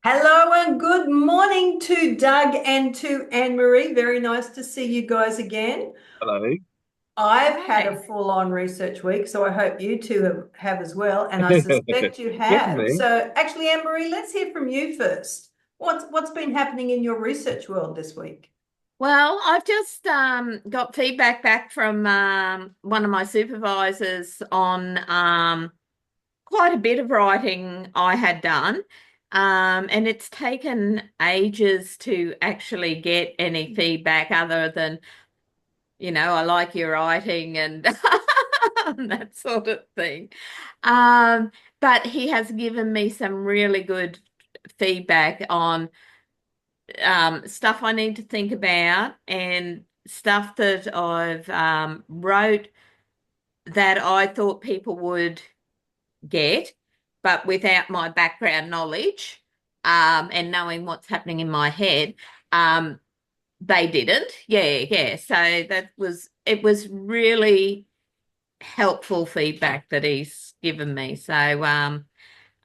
Hello and good morning to Doug and to Anne-Marie. Very nice to see you guys again. Hello. I've had a Hi. full-on research week, so I hope you two have as well, and I suspect you have. Definitely. So actually, Anne-Marie, let's hear from you first. What's been happening in your research world this week? Well, I've just got feedback back from one of my supervisors on quite a bit of writing I had done. And it's taken ages to actually get any feedback other than, I like your writing and that sort of thing. Um, but he has given me some really good feedback on stuff I need to think about and stuff that I've wrote that I thought people would get, but without my background knowledge and knowing what's happening in my head, um, they didn't. Yeah, yeah. So it was really helpful feedback that he's given me.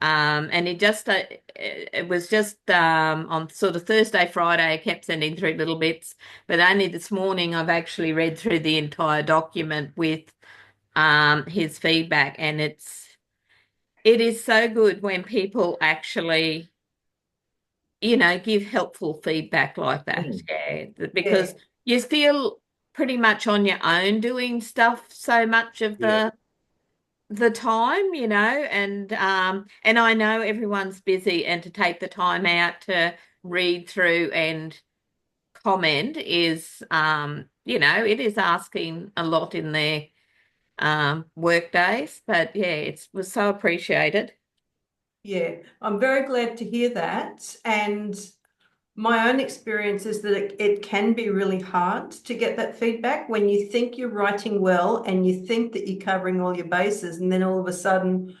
And it was just on sort of Thursday, Friday, I kept sending through little bits, but only this morning I've actually read through the entire document with his feedback, and it is so good when people actually, give helpful feedback like that. Mm. Yeah, Yeah, because you feel pretty much on your own doing stuff so much of Yeah. the time, and I know everyone's busy, and to take the time out to read through and comment is it is asking a lot in their work days, but yeah, it was so appreciated. yeah. I'm very glad to hear that. And my own experience is that it can be really hard to get that feedback when you think you're writing well and you think that you're covering all your bases, and then all of a sudden,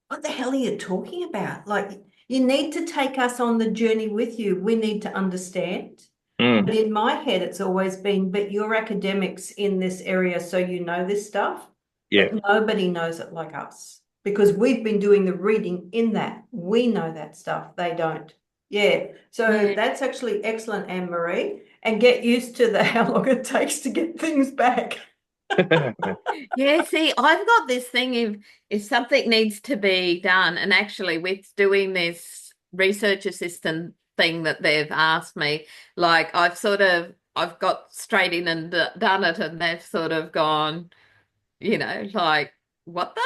what the hell are you talking about? Like, you need to take us on the journey with you. We need to understand. Mm. But in my head, it's always been, but you're academics in this area, so you know this stuff, Yeah. but nobody knows it like us because we've been doing the reading in that. We know that stuff. They don't. Yeah. So Yeah. that's actually excellent, Anne Marie. And get used to the how long it takes to get things back. Yeah, see, I've got this thing if something needs to be done, and actually with doing this research assistant thing that they've asked me, like I've got straight in and done it, and they've sort of gone, like, what the?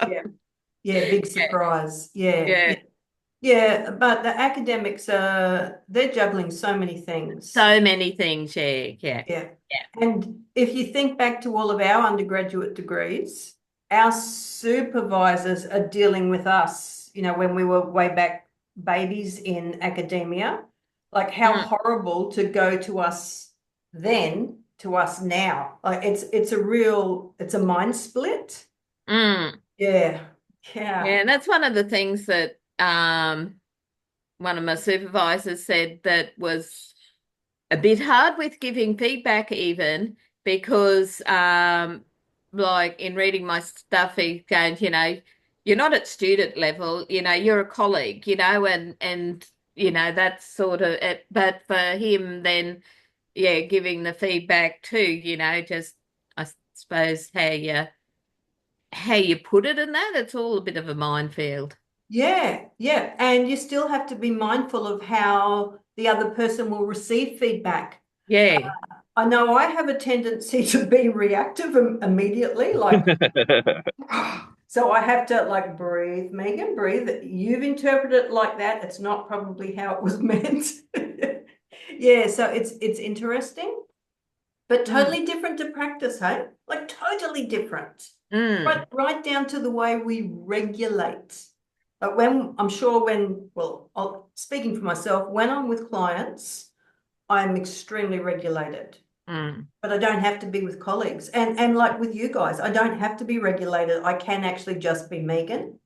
Yeah. Yeah. Big surprise. Yeah. Yeah, Yeah. Yeah. But the academics they're juggling so many things. so many things. Yeah, yeah, Yeah. yeah. And if you think back to all of our undergraduate degrees, our supervisors are dealing with us, when we were way back babies in academia, like how Mm, horrible to go to us then to us now. Like it's a mind split. mm. Yeah. Yeah, Yeah. and that's one of the things that one of my supervisors said that was a bit hard with giving feedback even because like in reading my stuff he's going, you're not at student level, you're a colleague, and that's sort of it. But for him then, yeah, giving the feedback too, just I suppose how you put it in that, it's all a bit of a minefield. Yeah, yeah. And you still have to be mindful of how the other person will receive feedback. Yeah. I know I have a tendency to be reactive immediately, like, so I have to like breathe, Megan, breathe. You've interpreted it like that. It's not probably how it was meant. Yeah, so it's interesting, but Mm. totally different to practice, hey? Like totally different. Mm. Right down to the way we regulate. But when I'm sure speaking for myself, when I'm with clients, I'm extremely regulated, Mm. but I don't have to be with colleagues. And like with you guys, I don't have to be regulated. I can actually just be Megan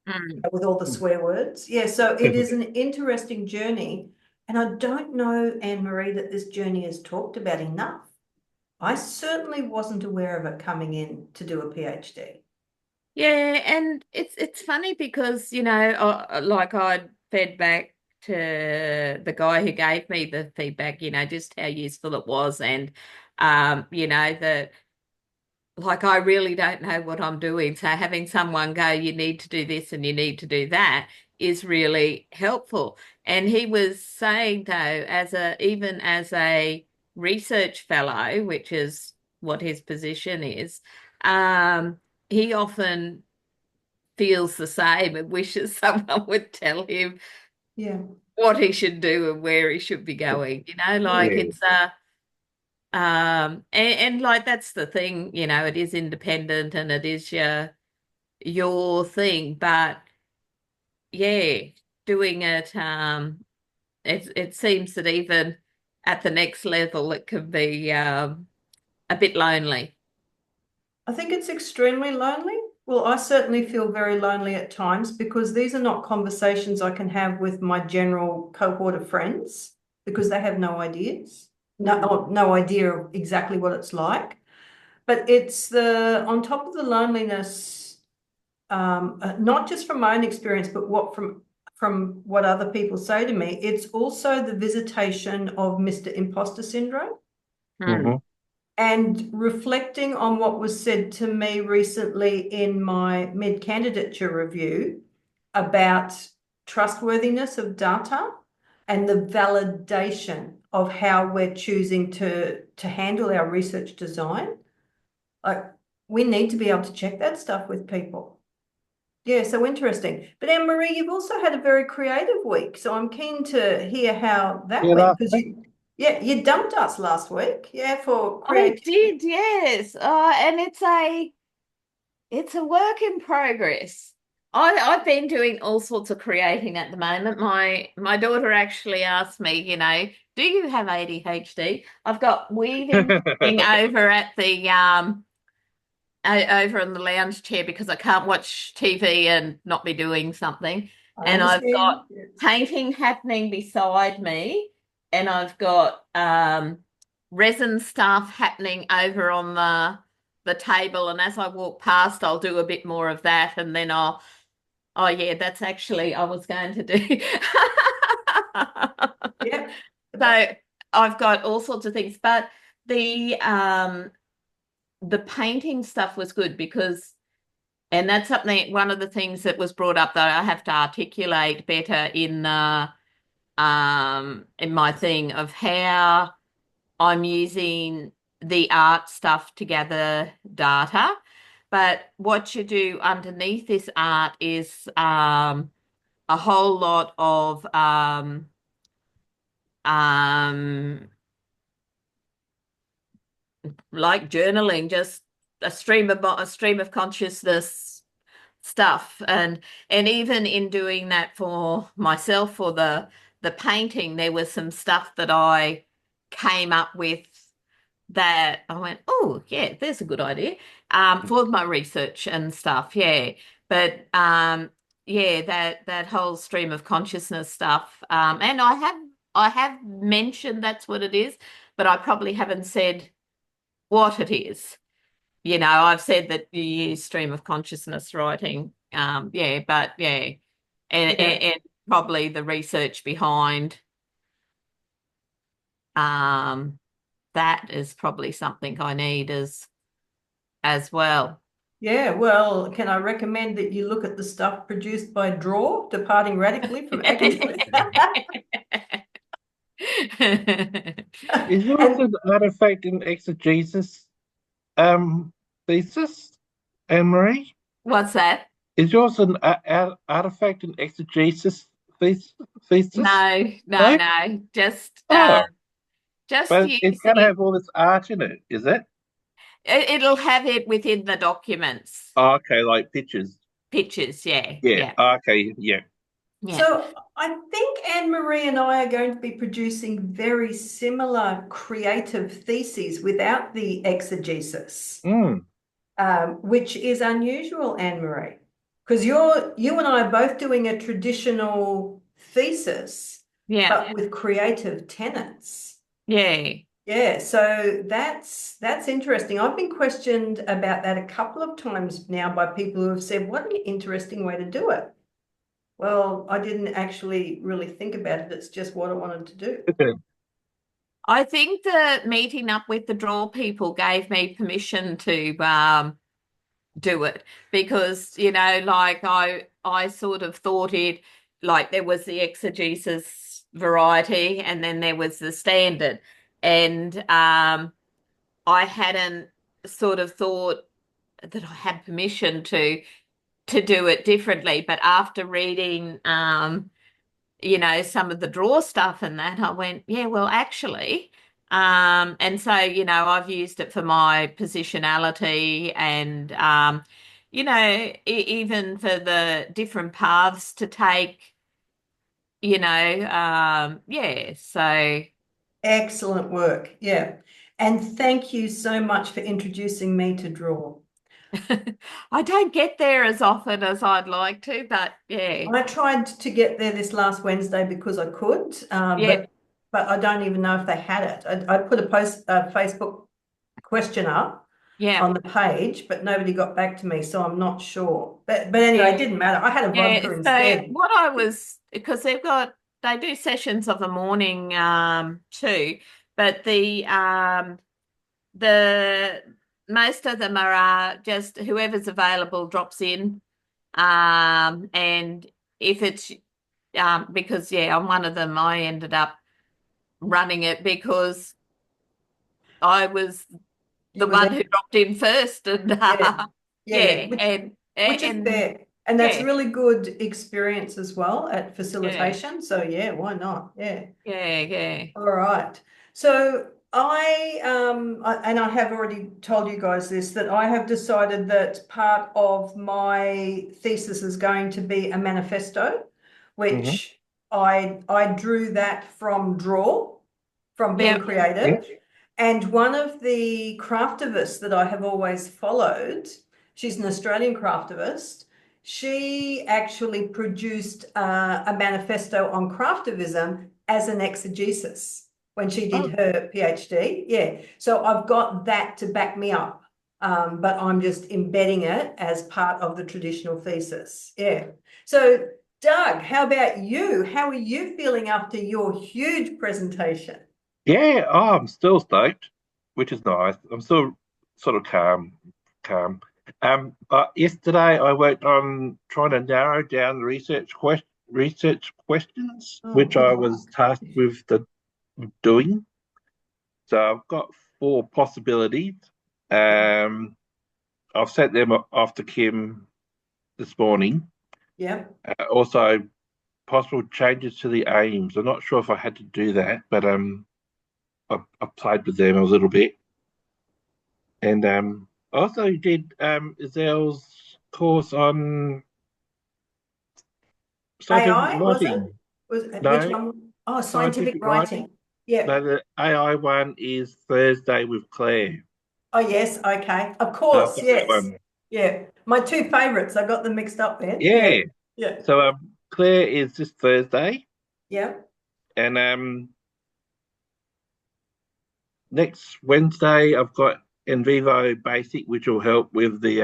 Mm. with all the swear words. Yeah, so it is an interesting journey. And I don't know, Anne Marie, that this journey is talked about enough. I certainly wasn't aware of it coming in to do a PhD. Yeah, and it's funny because, like I fed back to the guy who gave me the feedback, just how useful it was, and that like I really don't know what I'm doing. So having someone go, you need to do this and you need to do that is really helpful. And he was saying though, even as a research fellow, which is what his position is, um, he often feels the same and wishes someone would tell him Yeah. what he should do and where he should be going. Like Yeah. it's and like that's the thing, it is independent and it is your thing, but yeah, doing it, it seems that even at the next level it can be a bit lonely. I think it's extremely lonely. Well, I certainly feel very lonely at times because these are not conversations I can have with my general cohort of friends because they have no ideas, no idea of exactly what it's like. But it's on top of the loneliness, not just from my own experience, but from what other people say to me, it's also the visitation of Mr. Imposter syndrome. Hmm. Mm-hmm. And reflecting on what was said to me recently in my mid-candidature review about trustworthiness of data and the validation of how we're choosing to handle our research design. Like we need to be able to check that stuff with people. Yeah, so interesting. But Anne-Marie, you've also had a very creative week, so I'm keen to hear how that Yeah, went last because week. you dumped us last week, yeah, for I creativity. did, yes. And it's a work in progress. I've been doing all sorts of creating at the moment. My daughter actually asked me, do you have ADHD? I've got weaving thing over at the over in the lounge chair because I can't watch TV and not be doing something. I And I've understand. got Yes. painting happening beside me, and I've got resin stuff happening over on the table. And as I walk past, I'll do a bit more of that, and then oh yeah, that's actually I was going to do. Yeah. So I've got all sorts of things, but the painting stuff was good because, and that's something, one of the things that was brought up that I have to articulate better in my thing of how I'm using the art stuff to gather data. But what you do underneath this art is a whole lot of um, like journaling, just a stream of consciousness stuff, and even in doing that for myself for the painting, there was some stuff that I came up with that I went, oh yeah, there's a good idea for my research and stuff, yeah. But yeah, that whole stream of consciousness stuff, and I have mentioned that's what it is, but I probably haven't said what it is. I've said that you use stream of consciousness writing. Yeah, but yeah, Yeah. and probably the research behind um that is probably something I need as well. Yeah. Well, can I recommend that you look at the stuff produced by Draw, departing radically from academic? Is yours And an artifact in exegesis thesis, Anne Marie? What's that? Is yours an artifact in exegesis thesis? No, no, No? no. Oh, Just but it's going to using have all this art in it, is it? it'll have it within the documents. Oh, okay, like pictures. Pictures, yeah, Yeah. yeah, Okay. Yeah. yeah. so I think Anne-Marie and I are going to be producing very similar creative theses without the exegesis, Mm. which is unusual, Anne-Marie, because you and I are both doing a traditional thesis, Yeah. but with creative tenets. Yeah. Yeah, so that's interesting. I've been questioned about that a couple of times now by people who have said, what an interesting way to do it. Well, I didn't actually really think about it. It's just what I wanted to do. I think the meeting up with the draw people gave me permission to do it because, you know, like I sort of thought it like there was the exegesis variety and then there was the standard. And I hadn't sort of thought that I had permission to do it differently. But after reading you know, some of the draw stuff and that, I went, yeah, well, actually, and so, you know, I've used it for my positionality and, you know, even for the different paths to take, you know, yeah, so Excellent work. Yeah. And thank you so much for introducing me to draw. I don't get there as often as I'd like to, but yeah, I tried to get there this last Wednesday because I could, yeah, but I don't even know if they had it. I put a Facebook question up yeah, on the page, but nobody got back to me, so I'm not sure. But anyway, it yeah. didn't matter. I had a Yeah, vodka so instead. what I was because they do sessions of the morning too, but the most of them are just whoever's available drops in. And if it's because yeah, on one of them I ended up running it because I was You the were one there. who dropped in first and Yeah. Yeah, yeah, which is and fair. And that's yeah, really good experience as well at yeah, facilitation. So yeah, why not? Yeah. yeah. All right. So and I have already told you guys this, that I have decided that part of my thesis is going to be a manifesto, Hmm. which I drew that from draw, from being Yeah. creative. And one of the craftivists that I have always followed, she's an Australian craftivist. She actually produced a manifesto on craftivism as an exegesis when she did Oh, her PhD. Yeah. So I've got that to back me up. But I'm just embedding it as part of the traditional thesis. Yeah. So, Doug, how about you? How are you feeling after your huge presentation? yeah. Oh, I'm still stoked, which is nice. I'm still sort of calm. But yesterday I worked on trying to narrow down the research questions, Oh, which good I luck. was tasked with doing. So I've got four possibilities. Um, I've sent them off to Kim this morning. Yeah. Also, possible changes to the aims. I'm not sure if I had to do that, but I played with them a little bit, and I also did Izelle's course on scientific AI, was it? writing. Was which No, one? Oh, scientific scientific writing. writing. Yeah. No, the AI one is Thursday with Claire. Oh, yes. Okay. Of So I've course. got that Yes. one. Yeah. My two favorites. I got them mixed up there. Yeah. Yeah. Yeah. So Claire is this Thursday, Yeah. and next Wednesday I've got In Vivo Basic, which will help with the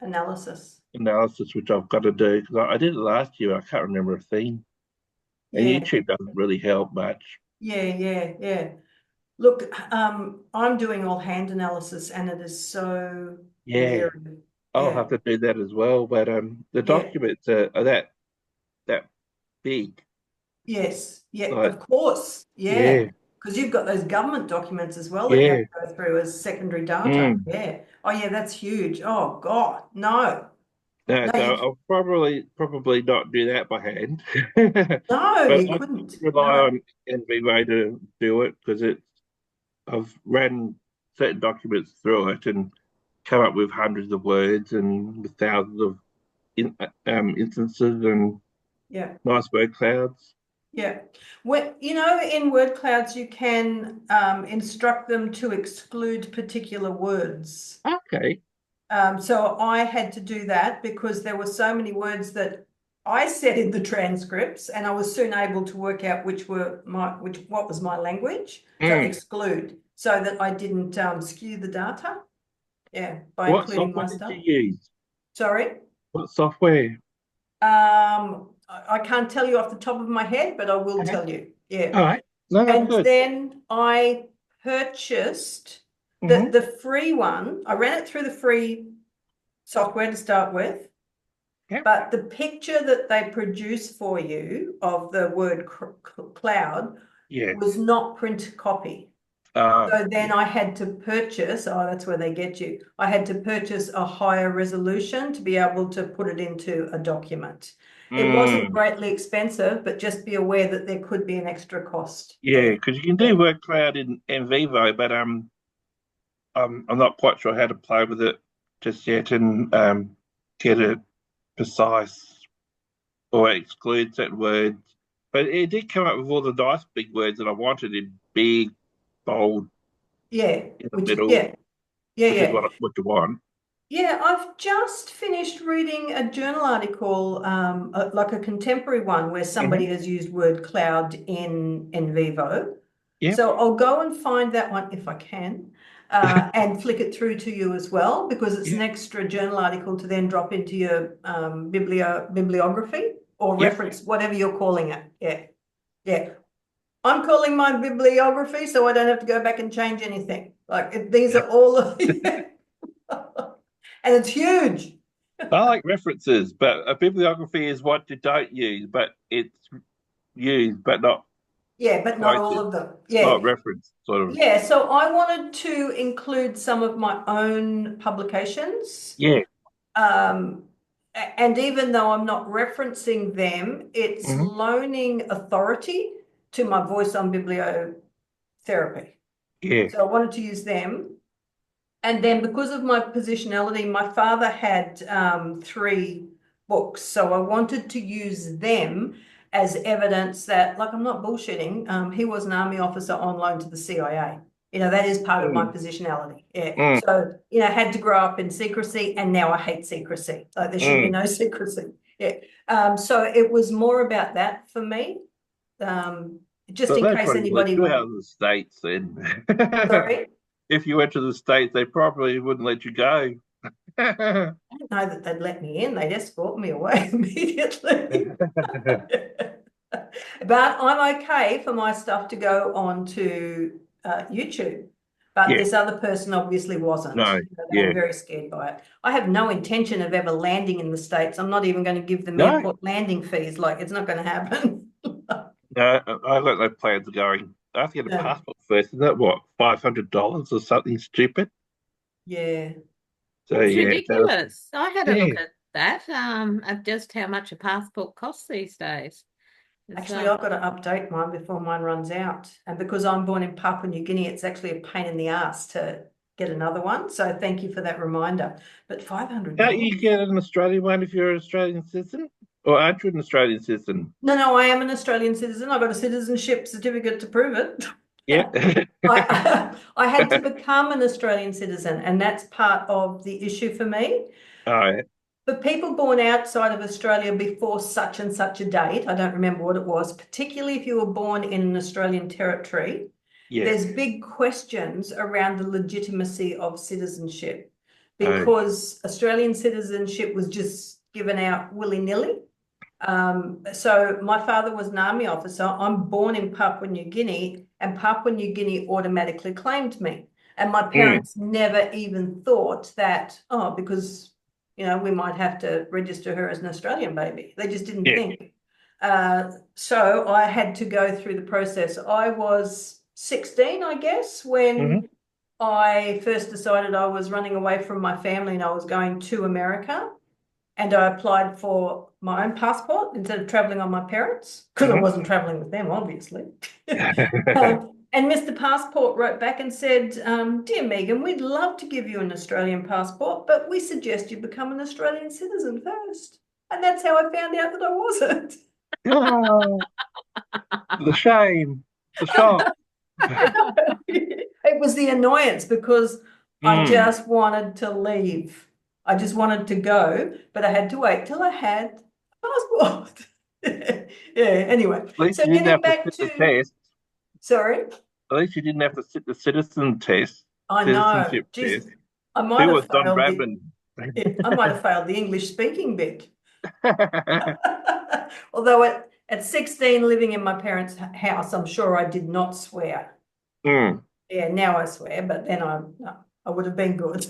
Analysis. analysis, which I've got to do because I did it last year. I can't remember a theme, and Yeah. YouTube doesn't really help much. Yeah. Look, I'm doing all hand analysis and it is so Yeah, weird. I'll Yeah. have to do that as well. But the Yeah. documents are that big. Yes. Yeah. Like, Of course. Yeah. yeah, Because you've got those government documents as well that you have yeah. to go through as secondary data. Mm. Yeah. Oh, yeah. That's huge. Oh, God. No. No, No, so you I'll probably not do that by hand, no, but you I couldn't. rely No. on NVWay to do it because I've ran certain documents through it and come up with hundreds of words and with thousands of instances and Yeah. nice word clouds. Yeah. When, in word clouds, you can instruct them to exclude particular words. Okay. So I had to do that because there were so many words that I said in the transcripts, and I was soon able to work out what was my language to exclude, so that I didn't skew the data. Yeah, by What including software my did stuff. you use? Sorry. What software? I can't tell you off the top of my head, but I will Okay. tell you. Yeah. All right. No, that's And good. then I purchased the free one. I ran it through the free software to start with. Yep. But the picture that they produce for you of the word cloud was not print copy. So then I had to purchase, that's where they get you. I had to purchase a higher resolution to be able to put it into a document. It wasn't greatly expensive, but just be aware that there could be an extra cost. Yeah, because you can do word cloud in Vivo, but I'm not quite sure how to play with it just yet and get it precise or exclude certain words. But it did come up with all the nice big words that I wanted in big, bold, in the middle, which is what you want. Yeah, I've just finished reading a journal article, like a contemporary one, where somebody has used word cloud in Vivo. Yeah. So I'll go and find that one if I can, and flick it through to you as well, because it's an extra journal article to then drop into your bibliography or reference, whatever you're calling it. Yeah. Yeah. I'm calling mine bibliography, so I don't have to go back and change anything. Like these are all of and it's huge. I like references, but a bibliography is what you don't use, but it's used, but not. Yeah, but not all of them. Yeah. Not reference, sort of. Yeah, so I wanted to include some of my own publications. Yeah. And even though I'm not referencing them, it's loaning authority to my voice on bibliotherapy. Yeah. So I wanted to use them. And then because of my positionality, my father had 3 books. So I wanted to use them as evidence that, like, I'm not bullshitting. He was an army officer on loan to the CIA. That is part of my positionality. Yeah. So, had to grow up in secrecy, and now I hate secrecy. Like, there should be no secrecy. Yeah. So it was more about that for me. Just in case anybody wanted. Out of the States then. Sorry? If you went to the States, they probably wouldn't let you go. I didn't know that they'd let me in. They'd escort me away immediately. But I'm okay for my stuff to go on to YouTube. But this other person obviously wasn't. No, they were very scared by it. I have no intention of ever landing in the States. I'm not even going to give them airport landing fees. Like, it's not going to happen. No, I got no plans of going. I have to get a passport first. Isn't that what, $500 or something stupid? Yeah. So it's ridiculous. I had a look at that, of just how much a passport costs these days. Actually, I've got to update mine before mine runs out. And because I'm born in Papua New Guinea, it's actually a pain in the ass to get another one. So thank you for that reminder. But $500. Can't you get an Australian one if you're an Australian citizen? Or aren't you an Australian citizen? No, I am an Australian citizen. I've got a citizenship certificate to prove it. Yeah. I had to become an Australian citizen, and that's part of the issue for me. Oh, yeah. For people born outside of Australia before such and such a date, I don't remember what it was, particularly if you were born in an Australian territory, there's big questions around the legitimacy of citizenship, because Australian citizenship was just given out willy-nilly. So my father was an army officer. I'm born in Papua New Guinea, and Papua New Guinea automatically claimed me. And my parents never even thought that, because we might have to register her as an Australian baby. They just didn't think. So I had to go through the process. I was 16, I guess, when I first decided I was running away from my family and I was going to America. And I applied for my own passport instead of traveling on my parents, because I wasn't traveling with them, obviously. And Mr. Passport wrote back and said, "Dear Megan, we'd love to give you an Australian passport, but we suggest you become an Australian citizen first." And that's how I found out that I wasn't. Oh, the shame, the shock. It was the annoyance, because I just wanted to leave. I just wanted to go, but I had to wait till I had a passport. Yeah, anyway. At least So you didn't getting have to back sit the to, test. sorry, At least you didn't have to sit the citizen test, I know, citizenship geez, test. I might Who have was Don failed the, Bradman? I might have failed the English speaking bit. Although at 16, living in my parents' house, I'm sure I did not swear. Hmm. Yeah, now I swear, but then no, I would have been good.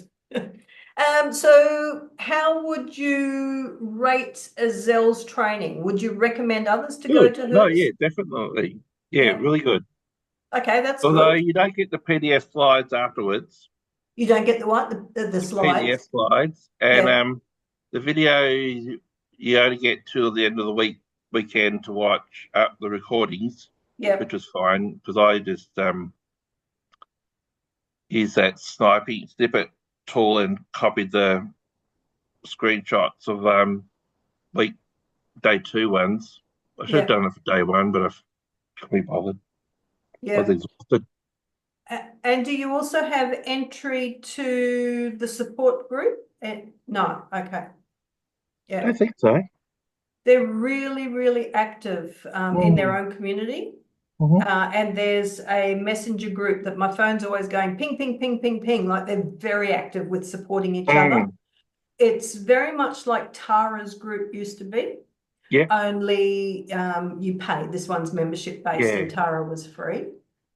So how would you rate Azel's training? Would you recommend others to go Good. to No, hers? yeah, definitely. Yeah, Yeah. really good. Okay, that's Although good. you don't get the PDF slides afterwards, You don't get the what? The the PDF slides? slides, and Yeah. the video you only get till the end of the weekend to watch the recordings, which Yep. was fine because I just used that sniping snippet tool and copied the screenshots of week day two ones. I should have Yep. done it for day one, but I couldn't be bothered. I was Yep. exhausted. And do you also have entry to the support group? No, okay. I Yeah. don't think so. They're really, really active in their own community. Mm-hmm. And there's a messenger group that my phone's always going ping, ping, ping, ping, ping, like they're very active with supporting each other. It's very much like Tara's group used to be, Yeah, only you pay. This one's membership based yeah, and Tara was free.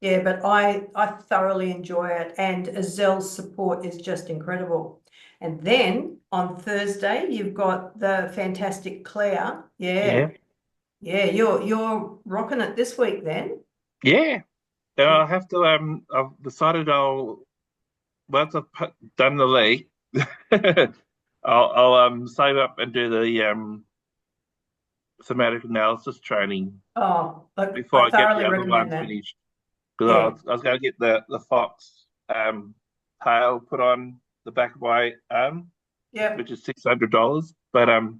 Yeah, but I thoroughly enjoy it, and Azel's support is just incredible. And then on Thursday, you've got the fantastic Claire. yeah, Yeah, yeah, you're rocking it this week then. yeah. And Yeah. I'll have to. I've decided once done the league, I'll save up and do the thematic analysis training Oh, look, before I I get the thoroughly other recommend ones that. finished. Because Yeah, I was going to get the fox tail put on the back of my arm, yeah. which is $600. But I'll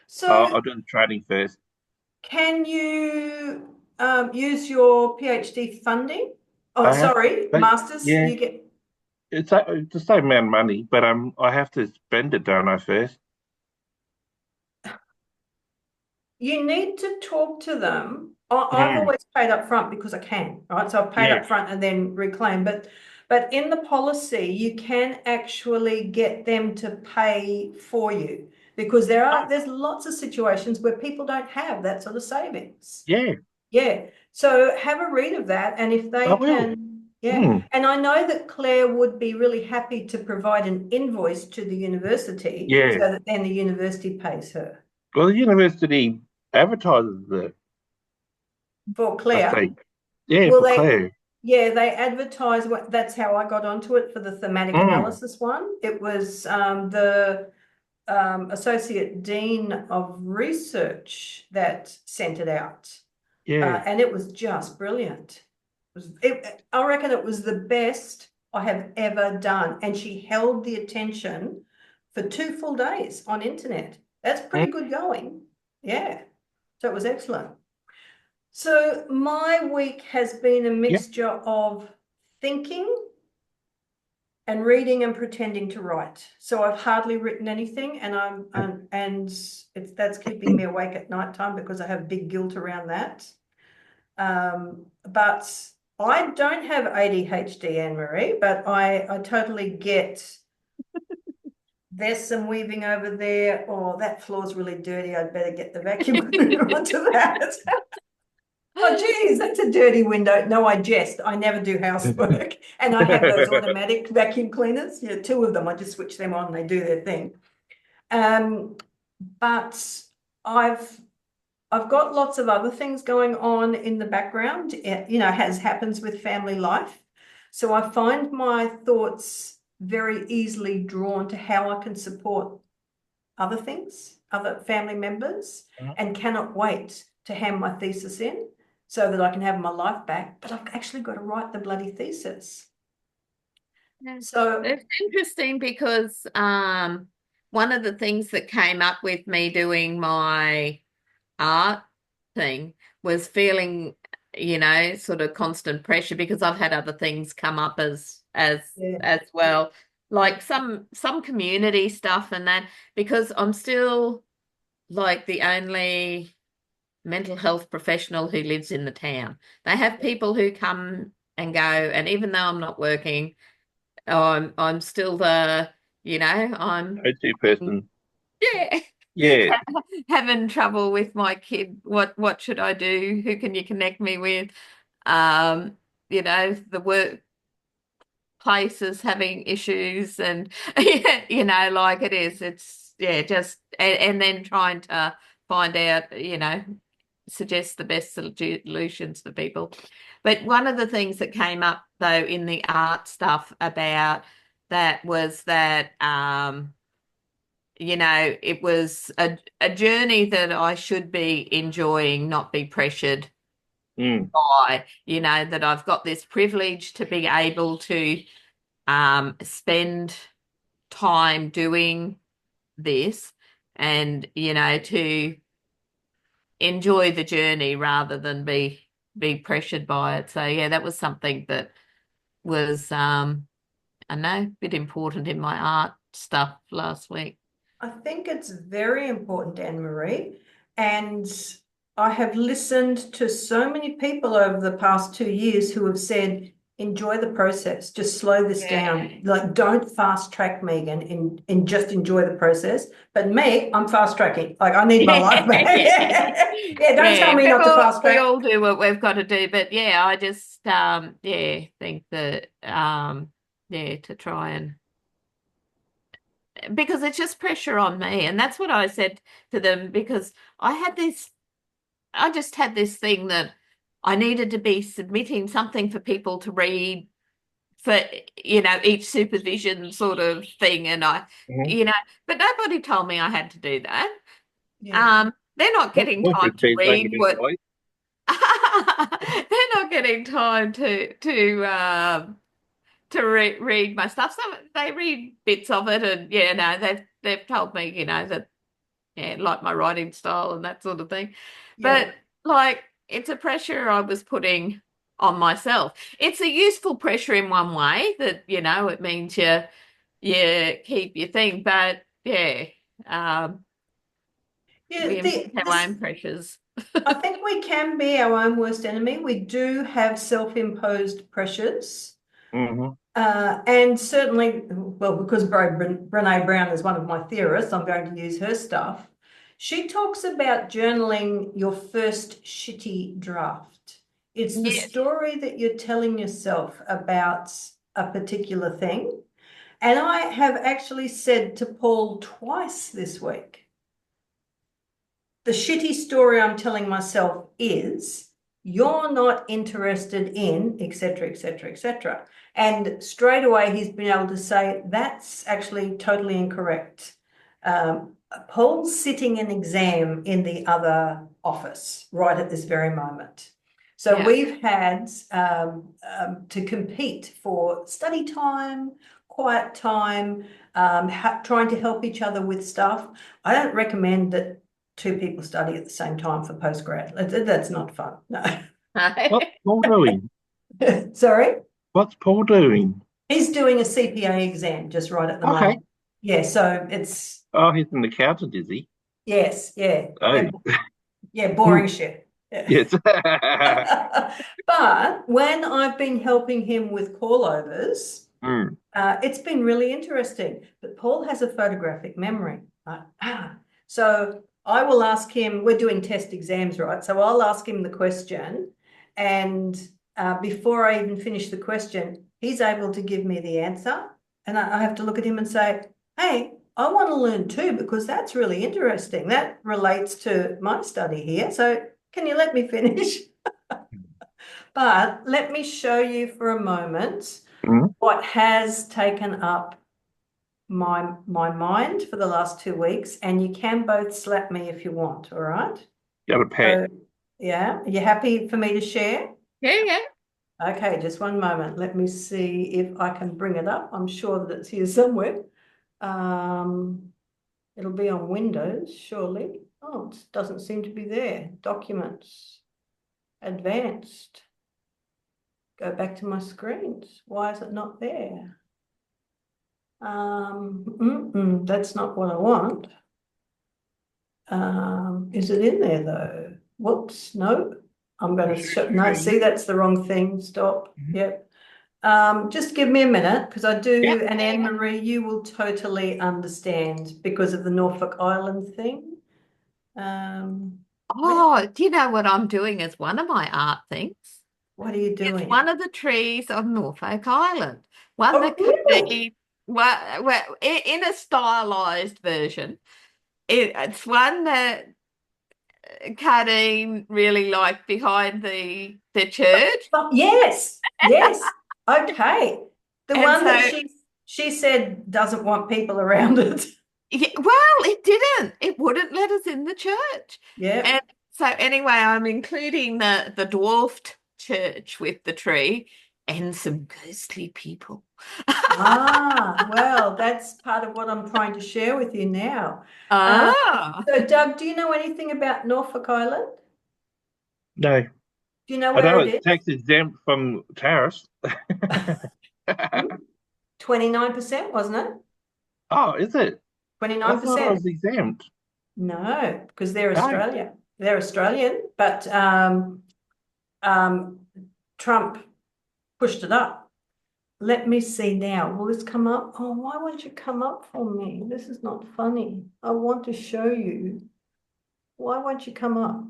So do the training first. can you use your PhD funding? Oh, I have, sorry, but masters. yeah, You get. it's the same amount of money, but I have to spend it, don't I? First. You need to talk to them. I've Mm, always paid up front because I can, right? So I've paid yeah. up front and then reclaim. But in the policy, you can actually get them to pay for you because Oh, there's lots of situations where people don't have that sort of savings. yeah. Yeah. So have a read of that, and if I they will. can, yeah. Mm, And I know that Claire would be really happy to provide an invoice to the university so yeah. that then the university pays her. Well, the university advertises it, For I Claire, think. Yeah, well, for Claire. yeah, they advertise that's how I got onto it for the thematic Mm, analysis one. It was the Associate Dean of Research that sent it out. yeah. And it was just brilliant. I reckon it was the best I have ever done. And she held the attention for 2 full days on internet. That's Mm, pretty good going. Yeah. So it was excellent. So my week has been a yeah. mixture of thinking and reading and pretending to write. So I've hardly written anything, and that's keeping me awake at night time because I have big guilt around that. But I don't have ADHD, Anne-Marie, but I totally get there's some weaving over there. Oh, that floor's really dirty. I'd better get the vacuum cleaner onto that. Oh, geez, that's a dirty window. No, I jest. I never do housework. And I have those automatic vacuum cleaners. Yeah, 2 of them. I just switch them on, they do their thing. But I've got lots of other things going on in the background, as happens with family life. So I find my thoughts very easily drawn to how I can support other things, other family members, and cannot wait to hand my thesis in so that I can have my life back. But I've actually got to write the bloody thesis. Yeah. So, It's interesting because one of the things that came up with me doing my art thing was feeling, sort of constant pressure because I've had other things come up yeah, as well, like some community stuff and that, because I'm still like the only mental health professional who lives in the town. They have people who come and go, and even though I'm not working, I'm still the, I'm Go-to person. yeah, Yeah. having trouble with my kid. What should I do? Who can you connect me with? The workplace is having issues, and like it is. It's yeah, just and then trying to find out, suggest the best solutions for people. But one of the things that came up though in the art stuff about that was that it was a journey that I should be enjoying, not be pressured Mm. by, that I've got this privilege to be able to spend time doing this and, to enjoy the journey rather than be pressured by it. So yeah, that was something that was I know, a bit important in my art stuff last week. I think it's very important, Anne-Marie. And I have listened to so many people over the past 2 years who have said, enjoy the process, just slow this down. Like, don't fast track, Megan, and just enjoy the process. But me, I'm fast tracking. Like, I need my life back. Yeah, don't tell me not to fast We track. all do what we've got to do, but yeah, I just think that to try and because it's just pressure on me, and that's what I said to them because I just had this thing that I needed to be submitting something for people to read for each supervision sort of thing, and Mhm. but nobody told me I had to do that. Yeah. They're not What getting what time to routines don't read you what enjoy? they're not getting time to read my stuff. Some they read bits of it, and no, they've told me, that like my writing style and that sort of thing. Yeah. But like it's a pressure I was putting on myself. It's a useful pressure in one way that, it means you keep your thing, but um Yeah. we impose our own pressures. I think we can be our own worst enemy. We do have self-imposed pressures. Hmm. And certainly, well, because Brene Brown is one of my theorists, I'm going to use her stuff. She talks about journaling your first shitty draft. It's the Yes. story that you're telling yourself about a particular thing. And I have actually said to Paul twice this week, the shitty story I'm telling myself is you're not interested in, etc., etc., etc. And straight away he's been able to say that's actually totally incorrect. Paul's sitting an exam in the other office right at this very moment. So Yeah. we've had to compete for study time, quiet time, trying to help each other with stuff. I don't recommend that two people study at the same time for postgrad. That's not fun. No. What's Paul doing? Sorry? What's Paul doing? He's doing a CPA exam just right at the Okay. moment. Yeah, so it's, Oh, he's an accountant, is he? yes, yeah. Oh, Yeah, boring shit. Yeah. yes. But when I've been helping him with callovers, Mm. it's been really interesting. But Paul has a photographic memory. So I will ask him, we're doing test exams, right? So I'll ask him the question, and before I even finish the question, he's able to give me the answer. And I have to look at him and say, hey, I want to learn too, because that's really interesting. That relates to my study here. So can you let me finish? But let me show you for a moment Mm. what has taken up my mind for the last 2 weeks, and you can both slap me if you want, all right? Got a pet. So, yeah, are you happy for me to share? Yeah. Okay, just one moment. Let me see if I can bring it up. I'm sure that it's here somewhere. It'll be on Windows, surely. Oh, it doesn't seem to be there. Documents, advanced. Go back to my screens. Why is it not there? That's not what I want. Is it in there though? Whoops, no. I'm going to show, no, Show see, you. that's the wrong thing. Stop. Mhm. Yep. Just give me a minute because I Yep. do, and Anne-Marie, you will totally understand because of the Norfolk Island thing. Oh, do you know what I'm doing as one of my art things? What are you It's doing? one of the trees on Norfolk Island. One Oh, that can really? be well, in a stylized version. It's one that Cardine really liked behind the church. Oh, yes, yes. Okay. The And one that so, she said doesn't want people around it. yeah, well, it didn't. It wouldn't let us in the church. Yeah. And so anyway, I'm including the dwarfed church with the tree and some ghostly people. Ah, well, that's part of what I'm trying to share with you now. Um, Ah, so Doug, do you know anything about Norfolk Island? No, Do you know I where know it it's is? tax exempt from tariffs. 29%, wasn't it? Oh, is it? I thought I 29%. was exempt. No, because they're Oh, Australia. They're Australian, but um, Trump pushed it up. Let me see now. Will this come up? Oh, why won't you come up for me? This is not funny. I want to show you. Why won't you come up?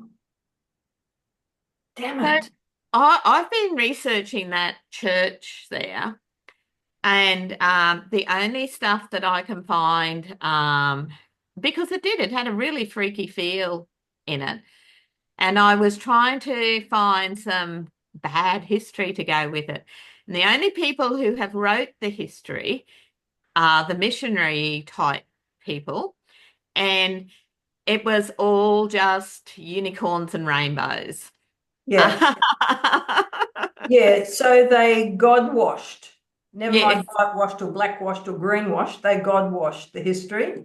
Damn so it. I've been researching that church there. And the only stuff that I can find, because it had a really freaky feel in it. And I was trying to find some bad history to go with it. And the only people who have wrote the history are the missionary type people. And it was all just unicorns and rainbows. Yeah. Yeah. So they God washed. Never Yes. mind whitewashed or blackwashed or greenwashed. They God washed the history.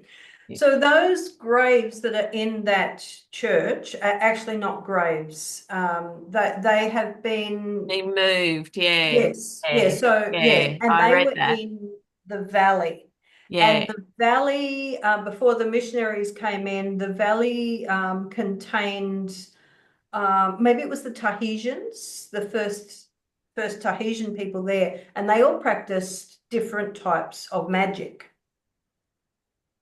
So those graves that are in that church are actually not graves. That they have been, They moved, yeah. yes, yeah. Yeah. So yeah, Yeah. and I they read were that. in the valley. And Yeah. the valley, before the missionaries came in, the valley contained, maybe it was the Tahitians, the first Tahitian people there, and they all practiced different types of magic.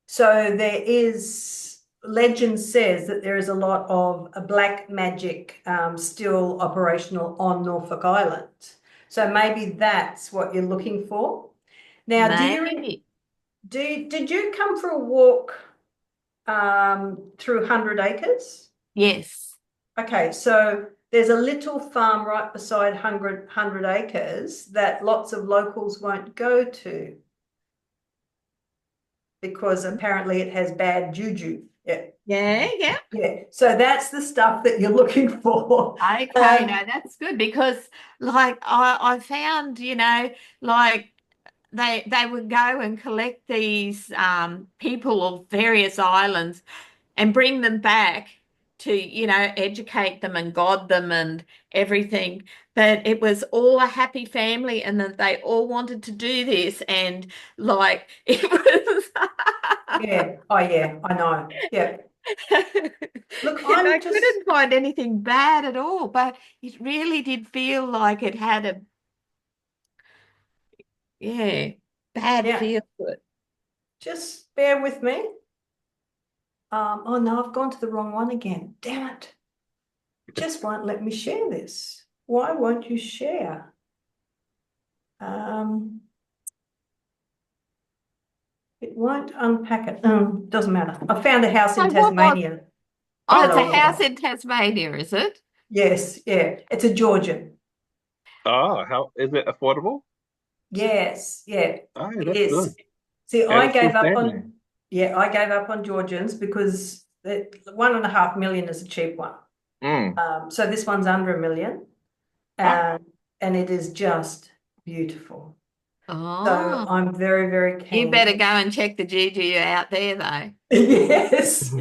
So there is, legend says that there is a lot of black magic still operational on Norfolk Island. So maybe that's what you're looking for. Now, Maybe. did you come for a walk through 100 Acres? Yes. Okay, so there's a little farm right beside 100 Acres that lots of locals won't go to because apparently it has bad juju. Yeah. Yeah, yeah. Yeah, so that's the stuff that you're looking for. Okay, no, that's good because like I found, like they would go and collect these people of various islands and bring them back to, educate them and God them and everything. That it was all a happy family and that they all wanted to do this and like it was Yeah, oh yeah, I know. Yeah. Look, and I I'm just, couldn't find anything bad at all, but it really did feel like it had a, yeah, bad yeah, feel to it. just bear with me. Oh no, I've gone to the wrong one again. Damn it. Just won't let me share this. Why won't you share? Um, it won't unpack it. Doesn't matter. I found a house in So what was, Tasmania. oh, And it's a oh, house in Tasmania, is it? yes, yeah, it's a Georgian. oh, how is it affordable? Yes, yeah, Oh, it that's is. good. See, And I it's still gave up standing. on, yeah, I gave up on Georgians because 1.5 million is a cheap one. Mm. So this one's under 1 million, Ah, and it is just beautiful. So Oh, I'm very, very you better keen. go and check the Juju out there, though. Yes,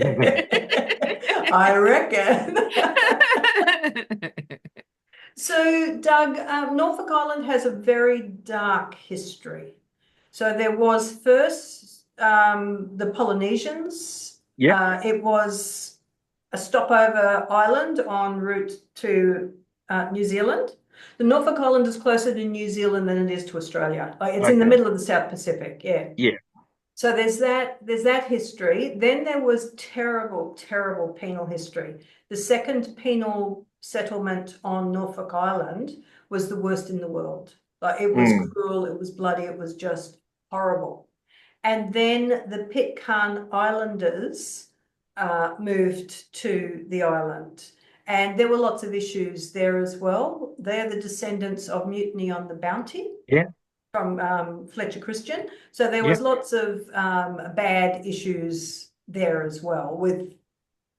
I reckon. So, Doug, Norfolk Island has a very dark history. So there was first the Polynesians It was a stopover island en route to New Zealand. The Norfolk Island is closer to New Zealand than it is to Australia. Like it's in the Okay. middle of the South Pacific. Yeah. Yeah. So there's that history. Then there was terrible, terrible penal history. The second penal settlement on Norfolk Island was the worst in the world. Like it was cruel, it was bloody, it was just horrible. And then the Pitcairn Islanders moved to the island. And there were lots of issues there as well. They're the descendants of Mutiny on the Bounty. Yeah. From Fletcher Christian. So there was lots of bad issues there as well with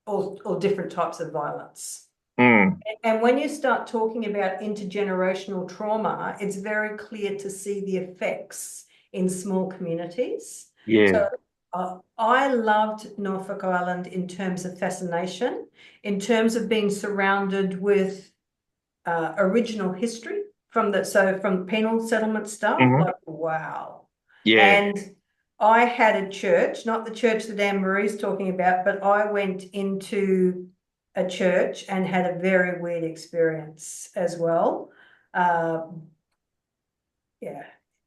all different types of violence. And when you start talking about intergenerational trauma, it's very clear to see the effects in small communities. Yeah. So I loved Norfolk Island in terms of fascination, in terms of being surrounded with original history from penal settlement stuff, like wow. Yeah. And I had a church, not the church that Anne Marie's talking about, but I went into a church and had a very weird experience as well. Yeah.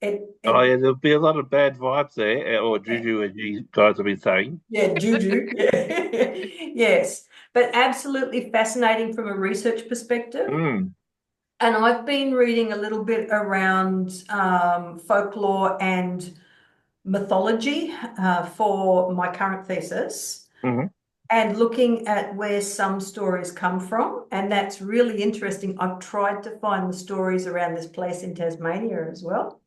There'll be a lot of bad vibes there, or juju, as you guys have been saying. Yeah, juju. Yeah. Yes, but absolutely fascinating from a research perspective. And I've been reading a little bit around folklore and mythology for my current thesis, and looking at where some stories come from. And that's really interesting. I've tried to find the stories around this place in Tasmania as well.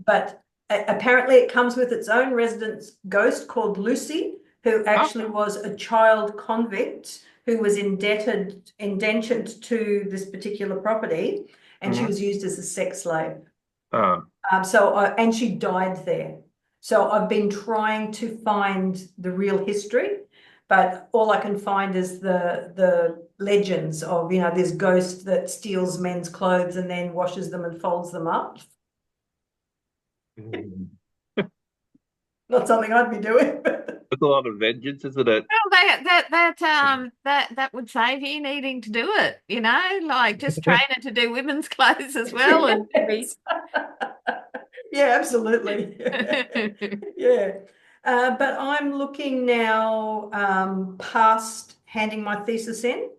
But apparently it comes with its own resident ghost called Lucy, who actually was a child convict who was indentured to this particular property, and she was used as a sex slave. And she died there. So I've been trying to find the real history, but all I can find is the legends of, this ghost that steals men's clothes and then washes them and folds them up. Not something I'd be doing. It's a lot of vengeance, isn't it? Well, that would save you needing to do it, like just train her to do women's clothes as well. And yeah, absolutely. Yeah. But I'm looking now past handing my thesis in,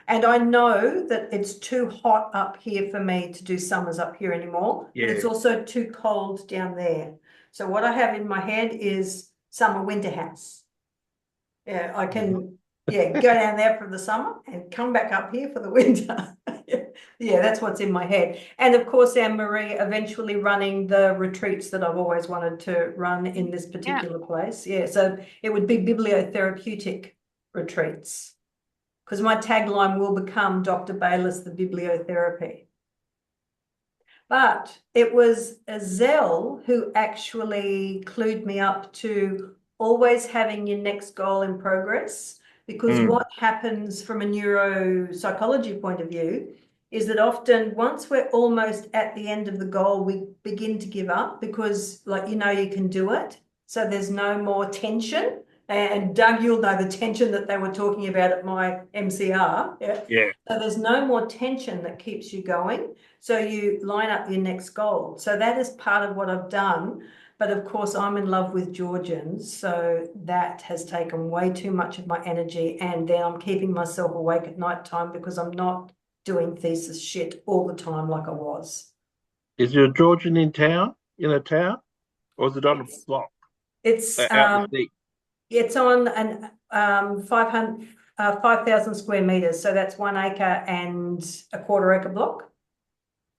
and I know that it's too hot up here for me to do summers up here anymore, but it's also too cold down there. So what I have in my head is summer winter house. Yeah, I can go down there for the summer and come back up here for the winter. Yeah, that's what's in my head. And of course, Anne Marie eventually running the retreats that I've always wanted to run in this particular place. Yeah, so it would be bibliotherapeutic retreats, because my tagline will become Dr. Bayliss, the bibliotherapy. But it was Zell who actually clued me up to always having your next goal in progress, because what happens from a neuropsychology point of view is that often once we're almost at the end of the goal, we begin to give up because you can do it. So there's no more tension. And Doug, you'll know the tension that they were talking about at my MCR. Yeah. So there's no more tension that keeps you going. So you line up your next goal. So that is part of what I've done. But of course, I'm in love with Georgians. So that has taken way too much of my energy. And then I'm keeping myself awake at night time because I'm not doing thesis shit all the time like I was. Is there a Georgian in a town? Or is it on a block? It's it's on an 5,000 square meters, so that's 1 acre and a quarter acre block.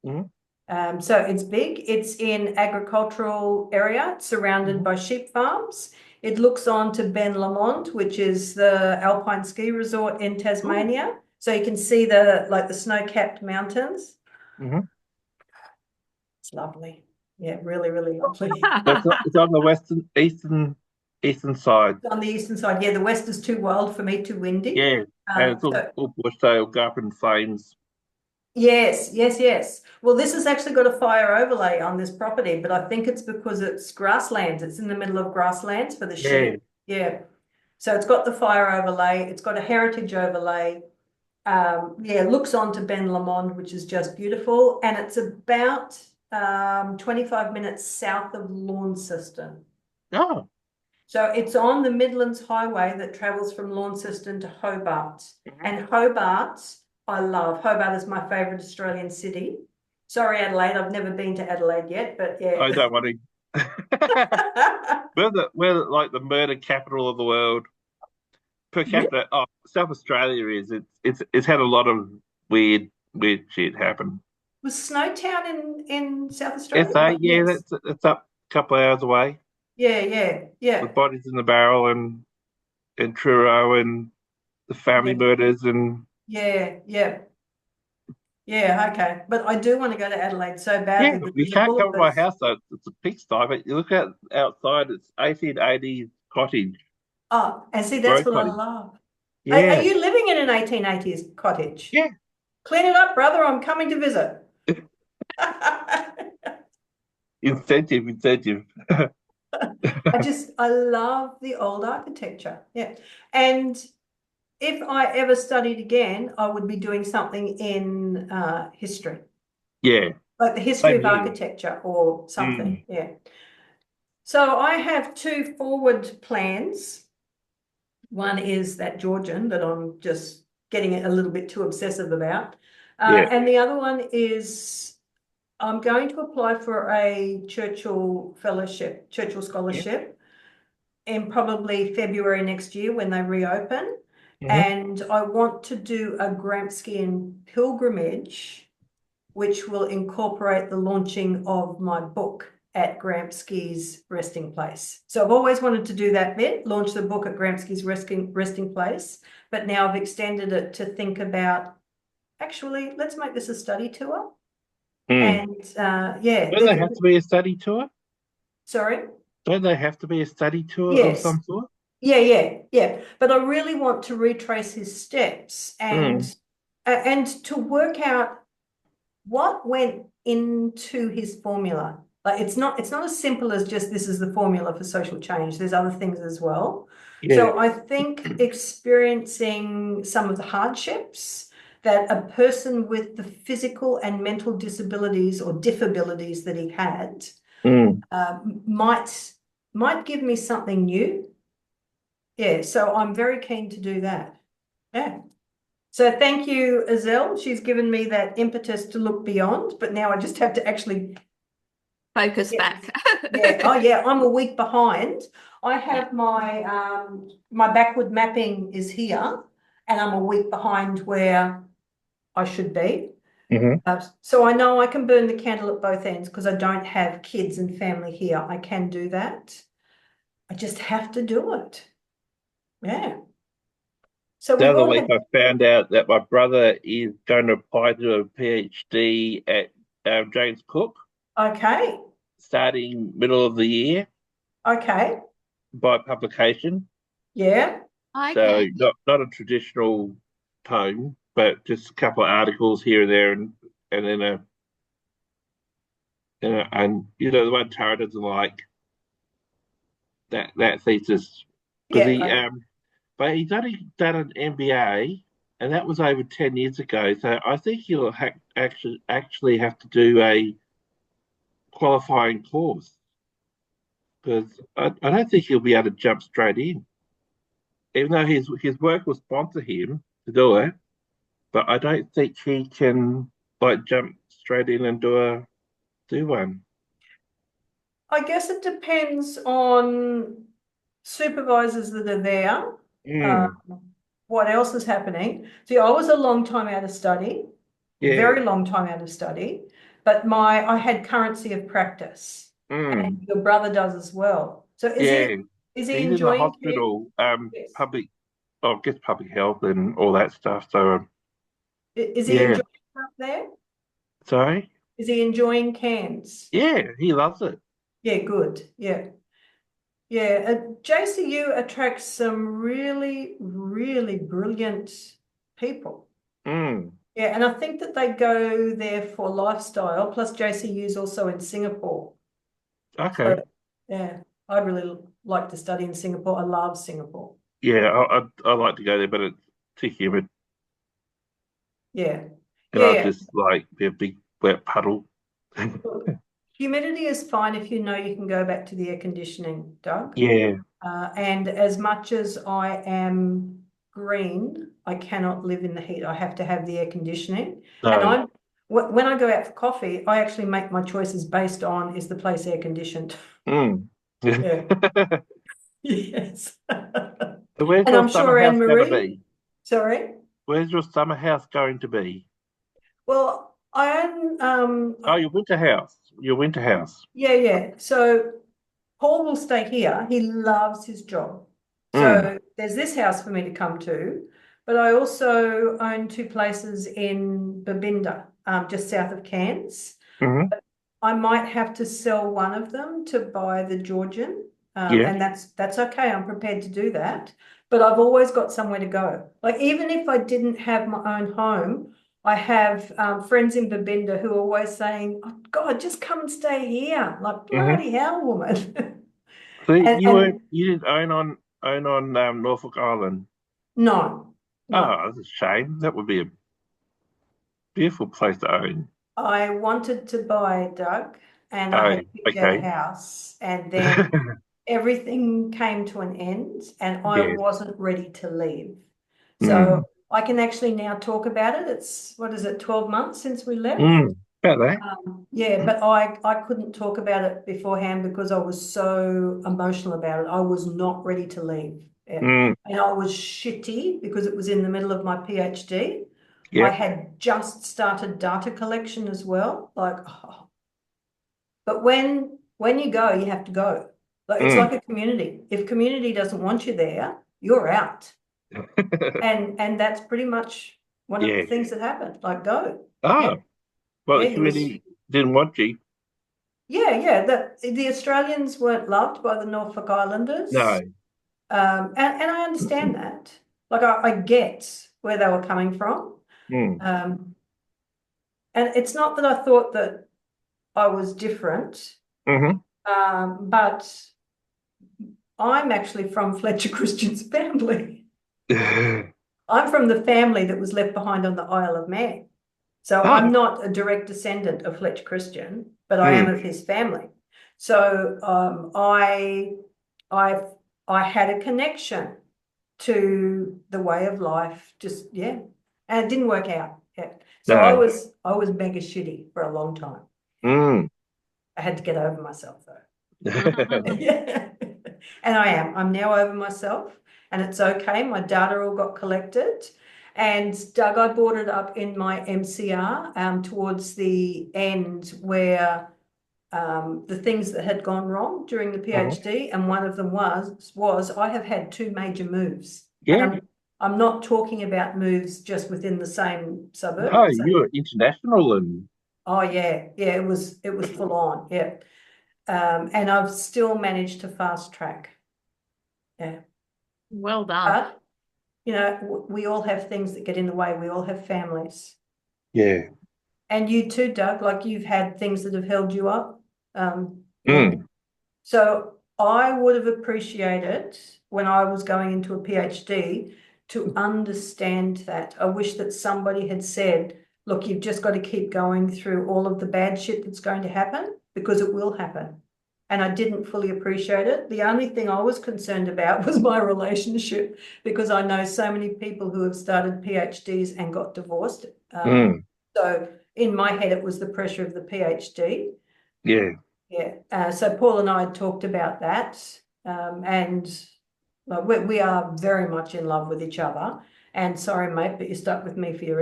So it's big. It's in agricultural area, surrounded by sheep farms. It looks on to Ben Lomond, which is the alpine ski resort in Tasmania. So you can see the snow-capped mountains. It's lovely. Yeah, really, really lovely. It's on the eastern side. On the eastern side, yeah. The west is too wild for me, too windy. Yeah, and it's all bush, so it'll go up in flames. Yes. Well, this has actually got a fire overlay on this property, but I think it's because it's grasslands. It's in the middle of grasslands for the sheep. Yeah. So it's got the fire overlay, it's got a heritage overlay. Yeah, it looks on to Ben Lomond, which is just beautiful. And it's about 25 minutes south of Launceston. Oh, So it's on the Midlands Highway that travels from Launceston to Hobart. And Hobart, I love. Hobart is my favourite Australian city. Sorry, Adelaide, I've never been to Adelaide yet, but yeah. I don't want to. We're like the murder capital of the world per capita. Oh, South Australia is. It's had a lot of weird shit happen. Was Snowtown in South Australia? SA, yeah, Yes. that's up a couple of hours away. Yeah. With bodies in the barrel and Truro and the family Yeah. murders and Yeah, okay. But I do want to go to Adelaide so yeah, badly, but you there's a can't come to my bullet house though. It's a pigsty, but you look outside, it's 1880s cottage, Oh, and see, that's road what I cottage. love. Are Yeah, you living in an 1880s cottage? yeah. Clean it up, brother. I'm coming to visit. Incentive. I love the old architecture. Yeah. And if I ever studied again, I would be doing something in history, Yeah, like the history same of here. architecture or something. Yeah. So I have two forward plans. One is that Georgian that I'm just getting a little bit too obsessive about. Yeah. And the other one is I'm going to apply for a Churchill Fellowship, Churchill Scholarship in probably February next year when they reopen. And I want to do a Gramscian pilgrimage, which will incorporate the launching of my book at Gramsci's resting place. So I've always wanted to do that bit, launch the book at Gramsci's resting place, but now I've extended it to think about, actually, let's make this a study tour. And yeah. Don't they have to be a study tour? Sorry? Don't they have to be a study tour of Yes. some sort? Yeah. But I really want to retrace his steps and to work out what went into his formula. Like it's not as simple as just this is the formula for social change. There's other things as well. Yeah. So I think experiencing some of the hardships that a person with the physical and mental disabilities or diffabilities that he had might give me something new. Yeah, so I'm very keen to do that. Yeah. So thank you, Azelle. She's given me that impetus to look beyond, but now I just have to actually Focus back. Yeah. Oh, yeah. I'm a week behind. I have my my backward mapping is here, and I'm a week behind where I should be. So I know I can burn the candle at both ends because I don't have kids and family here. I can do that. I just have to do it. Yeah. So The we've other all week, had, I found out that my brother is going to apply to a PhD at James Cook okay. starting middle of the year Okay. by publication. Yeah. So Okay. not a traditional tome, but just a couple of articles here and there, and then and you know the one Tara doesn't like that thesis because Yeah. but he's only done an MBA, and that was over 10 years ago. So I think he'll actually have to do a qualifying course because I don't think he'll be able to jump straight in, even though his work will sponsor him to do it. But I don't think he can like jump straight in and do one. I guess it depends on supervisors that are there. What else is happening? See, I was a long time out of study, Yeah. very long time out of study, but I had currency of practice, and your brother does as well. So is he He's in the enjoying care? hospital, Yes. public, I guess public health and all that stuff. So Is he yeah. enjoying up there? Sorry? Is he enjoying Cairns? Yeah, he loves it. Yeah, good. Yeah. JCU attracts some really, really brilliant people. Yeah, and I think that they go there for lifestyle, plus JCU is also in Singapore. Okay. So, yeah, I'd really like to study in Singapore. I love Singapore. Yeah, I like to go there, but it's too humid, Yeah. and Yeah, I'll yeah. just like be a big wet puddle. Look, humidity is fine if you know you can go back to the air conditioning, Doug. Yeah, And as much as I am green, I cannot live in the heat. I have to have the air conditioning. And no. when I go out for coffee, I actually make my choices based on, is the place air conditioned? Mm. Yeah. Yes. So where's And your I'm summer sure house Anne going to Marie, be? sorry. Where's your summer house going to be? Well, I am, Oh, your winter house. Your winter house. yeah, yeah. So Paul will stay here. He loves his job. Mm. So there's this house for me to come to, but I also own two places in Babinda, just south of Cairns. Hmm. I might have to sell one of them to buy the Georgian, Yeah. and that's okay. I'm prepared to do that. But I've always got somewhere to go. Like even if I didn't have my own home, I have friends in Babinda who are always saying, "Oh, God, just come and stay here." Like Hmm. bloody hell, woman. So And you didn't own on Norfolk Island. no, no. Oh, that's a shame. That would be a beautiful place to own. I wanted to buy Doug, and I Oh, had picked out a okay. house, and then everything came to an end, and I Yes. wasn't ready to leave. So Mm. I can actually now talk about it. It's, what is it, 12 months since we left? Mm. About that. Yeah, but I couldn't talk about it beforehand because I was so emotional about it. I was not ready to leave. Yeah. Mm. And I was shitty because it was in the middle of my PhD. I Yep. had just started data collection as well. Like, oh. But when you go, you have to go. Like it's Mm. like a community. If community doesn't want you there, you're out. And that's pretty much one of the Yeah. things that happened. Like go. Yeah. Oh, well, Yeah, the you was community didn't want you. yeah, yeah. The Australians weren't loved by the Norfolk Islanders. No. And I understand that. Like I get where they were coming from. Mm. Um, and it's not that I thought that I was different, Hmm. but I'm actually from Fletcher Christian's family. I'm from the family that was left behind on the Isle of Man. So Oh. I'm not a direct descendant of Fletcher Christian, but I am Mm. of his family. So I I had a connection to the way of life, just yeah, and it didn't work out. Yeah, so No. I was mega shitty for a long time. Mm. I had to get over myself though. Yeah. And I am. I'm now over myself and it's okay. My data all got collected. And Doug, I brought it up in my MCR towards the end where the things that had gone wrong during the Mhm. PhD, and one of them was I have had two major moves. And Yeah. I'm not talking about moves just within the same No, suburb. you were international and Oh yeah, yeah, it was full on, yeah. And I've still managed to fast track. Yeah. Well done. But, you know, we all have things that get in the way. We all have families. yeah. And you too, Doug, like you've had things that have held you up. Yeah. Mm. So I would have appreciated when I was going into a PhD to understand that. I wish that somebody had said, look, you've just got to keep going through all of the bad shit that's going to happen because it will happen. And I didn't fully appreciate it. The only thing I was concerned about was my relationship because I know so many people who have started PhDs and got divorced. Mm. So in my head, it was the pressure of the PhD. Yeah. Yeah. So Paul and I had talked about that, and we are very much in love with each other. And sorry, mate, but you're stuck with me for the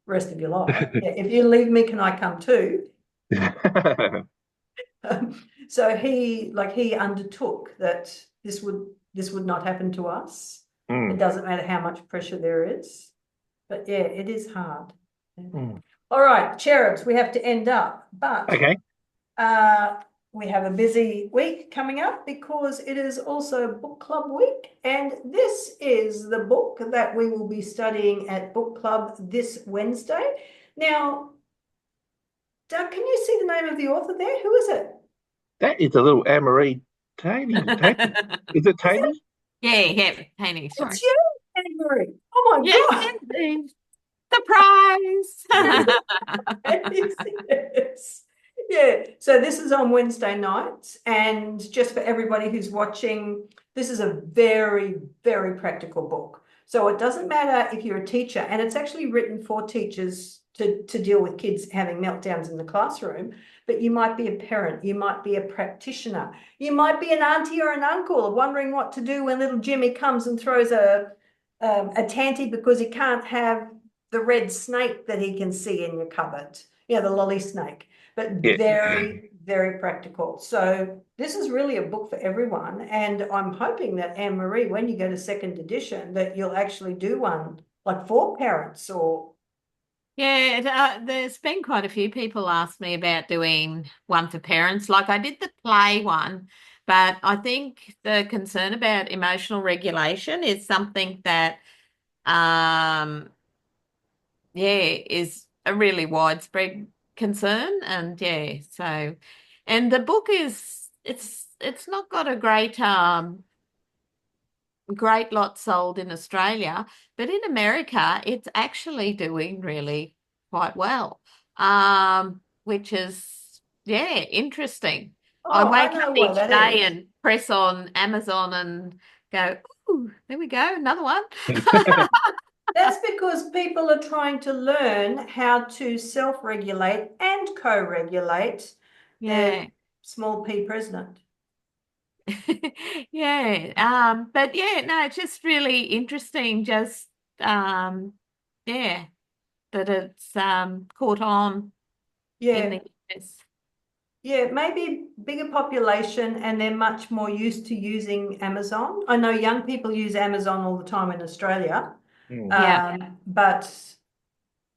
rest of your life. Yeah, if you leave me, can I come too? So he undertook that this would not happen to us. It Mm. doesn't matter how much pressure there is, but yeah, it is hard. Yeah. Mm. All right, cherubs, we have to end up, but Okay. we have a busy week coming up because it is also book club week, and this is the book that we will be studying at book club this Wednesday. Now, Doug, can you see the name of the author there? Who is it? That is a little Anne-Marie Taney. Is it Is it? Taney? Yeah, Penny, sorry. It's you, Anne-Marie. Oh my Yes, God. indeed. Yes, Surprise. yes. Yeah, so this is on Wednesday nights, and just for everybody who's watching, this is a very, very practical book. So it doesn't matter if you're a teacher, and it's actually written for teachers to deal with kids having meltdowns in the classroom, but you might be a parent, you might be a practitioner, you might be an auntie or an uncle wondering what to do when little Jimmy comes and throws a tanty because he can't have the red snake that he can see in your cupboard, the lolly snake, but Yeah. very, very practical. So this is really a book for everyone. And I'm hoping that Anne-Marie, when you go to second edition, that you'll actually do one like for parents or. Yeah, there's been quite a few people ask me about doing one for parents. Like I did the play one, but I think the concern about emotional regulation is something that, yeah, is a really widespread concern. And yeah, so, and the book is, it's not got a great lot sold in Australia, but in America, it's actually doing really quite well, which is, yeah, interesting. I Oh, I wake up know why each that day is. and press on Amazon and go, ooh, there we go, another one. That's because people are trying to learn how to self-regulate and co-regulate their Yeah. small p president. Yeah. But yeah, no, it's just really interesting, just um, yeah, that it's caught on in Yeah. the US. Yeah, maybe bigger population and they're much more used to using Amazon. I know young people use Amazon all the time in Australia. Mm. Yeah. But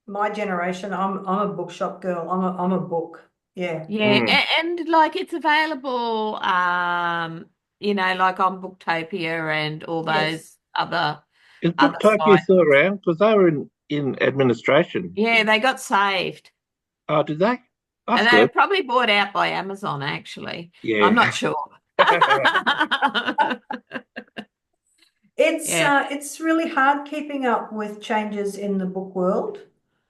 my generation, I'm a bookshop girl. I'm a book. Yeah. Yeah, Mm. and like it's available, like on Booktopia and all Yes. those Is other Booktopia sites. still around? Because they were in administration. Yeah, they got saved. Oh, did they? That's And they were good. probably bought out by Amazon, actually. I'm Yeah. not sure. It's Yeah. uh it's really hard keeping up with changes in the book world.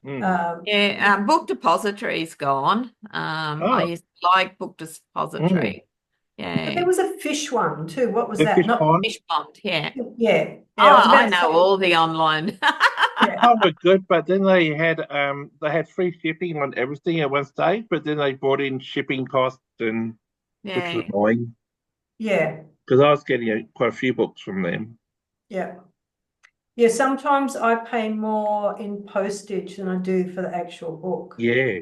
Mm. Um, Yeah, Book Depository's gone. I Oh, used to like Book mm. Depository. but there Yeah. was a fish one too. What was The that? fish Not, pond. Fish Pond, yeah. yeah. Oh, Yeah, I was I about to know say, all the online. Fish yeah. pond were good, but then they had free shipping on everything at one stage, but then they brought in shipping costs and which was Yeah. annoying Yeah. because I was getting quite a few books from them. Yeah. Yeah, sometimes I pay more in postage than I do for the actual book. Yeah.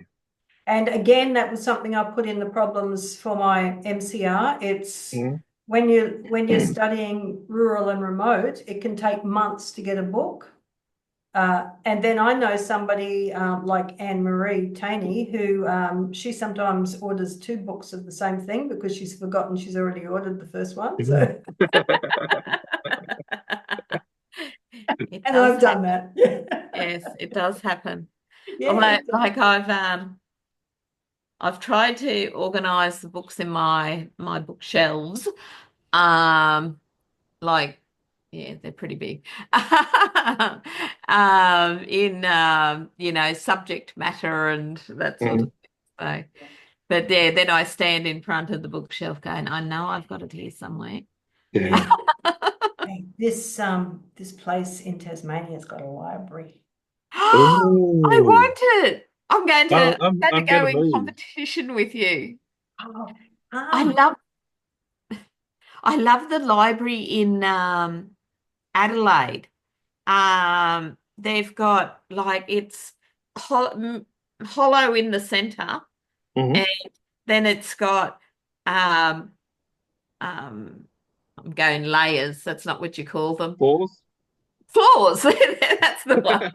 And again, that was something I put in the problems for my MCR. It's Mm. when you're studying rural and remote, it can take months to get a book. And then I know somebody like Anne-Marie Taney who she sometimes orders two books of the same thing because she's forgotten she's already ordered the first one. So, It and does I've done happen. that. Yes, it does happen. Yeah, Although, it does. like I've tried to organize the books in my bookshelves. Um, like yeah, they're pretty big. In subject matter and that sort Mm. of thing. So, but yeah, then I stand in front of the bookshelf going, I know I've got it here somewhere. Yeah. Hey, hey, this place in Tasmania's got a library. I Oh, want it. I'm I'm going to I'm going go to in move. competition with you. Oh, I come. love I love the library in Adelaide. They've got like it's hollow in the center, Hmm. and then it's got um um I'm going layers. That's not what you call them. Pause. Floors. That's the one.